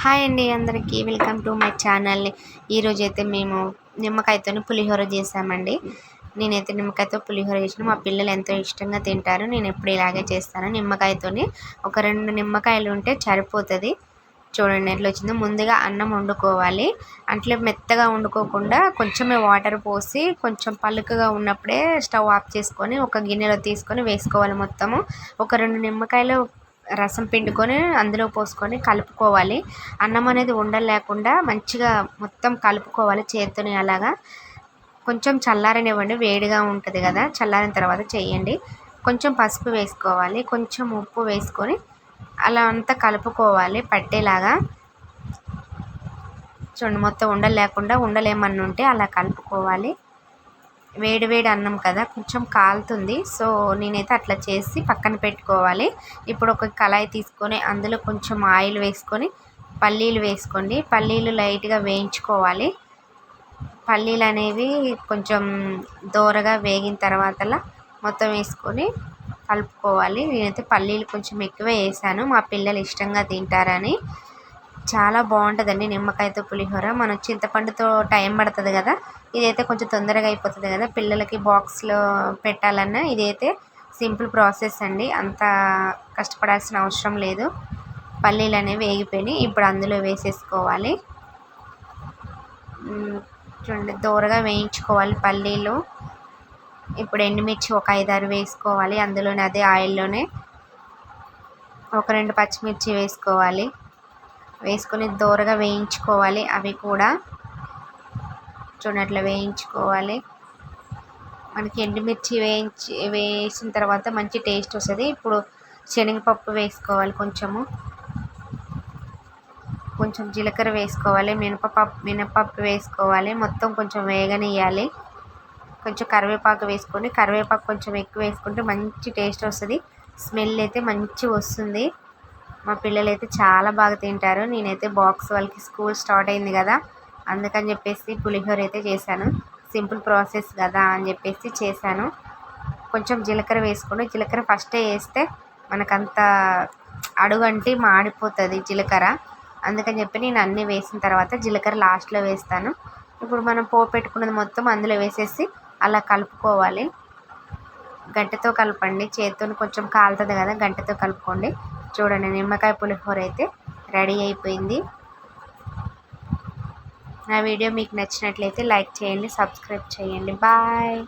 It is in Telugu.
హాయ్ అండి అందరికీ వెల్కమ్ టు మై ఛానల్. ఈరోజైతే మేము నిమ్మకాయతో పులిహోర చేసామండి. నేనైతే నిమ్మకాయతో పులిహోర చేసిన మా పిల్లలు ఎంతో ఇష్టంగా తింటారు. నేను ఎప్పుడు ఇలాగే చేస్తాను. నిమ్మకాయతోని ఒక 2 నిమ్మకాయలు ఉంటే సరిపోతుంది. చూడండి ఎట్లా వచ్చిందో. ముందుగా అన్నం వండుకోవాలి. అట్లే మెత్తగా వండుకోకుండా కొంచెమే వాటర్ పోసి కొంచెం పలుకుగా ఉన్నప్పుడే స్టవ్ ఆఫ్ చేసుకొని ఒక గిన్నెలో తీసుకొని వేసుకోవాలి. మొత్తము ఒక 2 నిమ్మకాయలు రసం పిండుకొని అందులో పోసుకొని కలుపుకోవాలి. అన్నం అనేది ఉండలు లేకుండా మంచిగా మొత్తం కలుపుకోవాలి చేత్తోని. అలాగా కొంచెం చల్లారనివ్వండి, వేడిగా ఉంటుంది కదా. చల్లారిన తర్వాత చేయండి. కొంచెం పసుపు వేసుకోవాలి, కొంచెం ఉప్పు వేసుకొని అలా అంతా కలుపుకోవాలి పట్టేలాగా. చూడండి మొత్తం ఉండలు లేకుండా, ఉండలేమన్నా ఉంటే అలా కలుపుకోవాలి. వేడి వేడి అన్నం కదా, కొంచెం కాలుతుంది. సో నేనైతే అట్లా చేసి పక్కన పెట్టుకోవాలి. ఇప్పుడు ఒక కళాయి తీసుకొని అందులో కొంచెం ఆయిల్ వేసుకొని పల్లీలు వేసుకోండి. పల్లీలు లైట్గా వేయించుకోవాలి. పల్లీలు అనేవి కొంచెం దోరగా వేగిన తర్వాతలా మొత్తం వేసుకొని కలుపుకోవాలి. నేనైతే పల్లీలు కొంచెం ఎక్కువ వేసాను, మా పిల్లలు ఇష్టంగా తింటారని. చాలా బాగుంటుందండి నిమ్మకాయతో పులిహోర. మనం చింతపండుతో టైం పడుతుంది కదా, ఇదైతే కొంచెం తొందరగా అయిపోతుంది కదా. పిల్లలకి బాక్స్లో పెట్టాలన్నా ఇదైతే సింపుల్ ప్రాసెస్ అండి, అంత కష్టపడాల్సిన అవసరం లేదు. పల్లీలు అనేవి వేగిపోయినాయి. ఇప్పుడు అందులో వేసేసుకోవాలి. చూడండి దోరగా వేయించుకోవాలి పల్లీలు. ఇప్పుడు ఎండుమిర్చి ఒక 5-6 వేసుకోవాలి అందులోనే, అదే ఆయిల్లోనే. ఒక 2 పచ్చిమిర్చి వేసుకోవాలి. వేసుకొని దోరగా వేయించుకోవాలి అవి కూడా. చూడండి అట్లా వేయించుకోవాలి. మనకి ఎండుమిర్చి వేసిన తర్వాత మంచి టేస్ట్ వస్తుంది. ఇప్పుడు శనగపప్పు వేసుకోవాలి, కొంచెం జీలకర్ర వేసుకోవాలి, మినపప్పు వేసుకోవాలి. మొత్తం కొంచెం వేగనియాలి. కొంచెం కరివేపాకు వేసుకొని, కరివేపాకు కొంచెం ఎక్కువ వేసుకుంటే మంచి టేస్ట్ వస్తుంది. స్మెల్ అయితే మంచిగా వస్తుంది. మా పిల్లలు అయితే చాలా బాగా తింటారు. నేనైతే బాక్స్ వాళ్ళకి స్కూల్ స్టార్ట్ అయింది కదా, అందుకని చెప్పేసి పులిహోర అయితే చేశాను. సింపుల్ ప్రాసెస్ కదా అని చెప్పేసి చేశాను. కొంచెం జీలకర్ర వేసుకోండి. జీలకర్ర ఫస్టే వేస్తే మనకంత అడుగంటి మాడిపోతుంది జీలకర్ర. అందుకని చెప్పి నేను అన్నీ వేసిన తర్వాత జీలకర్ర లాస్ట్లో వేస్తాను. ఇప్పుడు మనం పోపు పెట్టుకున్నది మొత్తం అందులో వేసేసి అలా కలుపుకోవాలి. గంటెతో కలపండి, చేతితో కొంచెం కాలుతుంది కదా, గంటెతో కలుపుకోండి. చూడండి నిమ్మకాయ పులిహోర అయితే రెడీ అయిపోయింది. నా వీడియో మీకు నచ్చినట్లయితే లైక్ చేయండి, సబ్స్క్రైబ్ చేయండి. బాయ్.